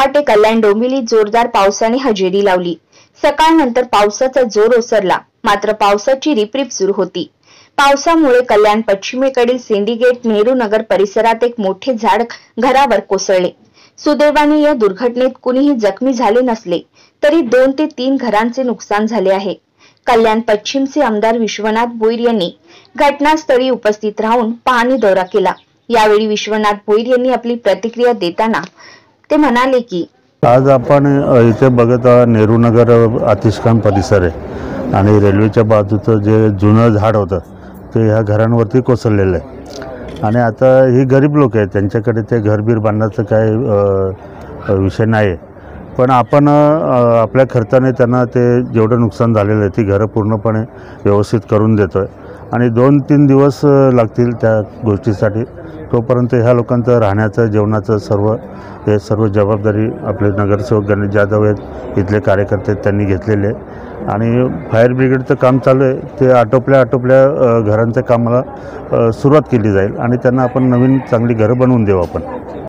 पहाटे कल्याण डोंबिवलीत जोरदार पावसाने हजेरी लावली। सकाळनंतर पावसाचा जोर ओसरला, मात्र पावसाची रिपरिप सुरू होती। पावसामुळे कल्याण पश्चिमेकडील सिंडिकेट नेहरू नगर परिसरात एक मोठे झाड घरावर कोसळले। सुदैवाने या दुर्घटनेत कुणीही जखमी झाले नसले, तरी 2 ते 3 घरांचे नुकसान झाले आहे। कल्याण पश्चिमचे आमदार विश्वनाथ भोईर यांनी घटनास्थळी उपस्थित राहून पाहणी दौरा केला। यावेळी विश्वनाथ भोईर यांनी आपली प्रतिक्रिया देताना ते म्हणाले की आज आपण इथे बघत आहोत नेहरू नगर अतिष्काम परिसर आहे आणि रेल्वेच्या बाजूचं जे जुनं झाड होतं ते ह्या घरांवरती कोसळलेलं आहे आणि आता ही गरीब लोक आहेत, त्यांच्याकडे ते घरबीर बांधण्याचं काय विषय नाही, पण आपण आपल्या खर्चाने त्यांना ते जेवढं नुकसान झालेलं आहे ती घरं पूर्णपणे व्यवस्थित करून देतो आहे आणि 2-3 दिवस लागतील त्या गोष्टीसाठी। तोपर्यंत ह्या लोकांचं राहण्याचं जेवणाचं सर्व जबाबदारी आपले नगरसेवक गणेश जाधव आहेत, इथले कार्यकर्ते त्यांनी घेतलेले आणि फायर ब्रिगेडचं काम चालू आहे। ते आटोपल्या घरांच्या कामाला सुरुवात केली जाईल आणि त्यांना आपण नवीन चांगली घरं बनवून देऊ आपण।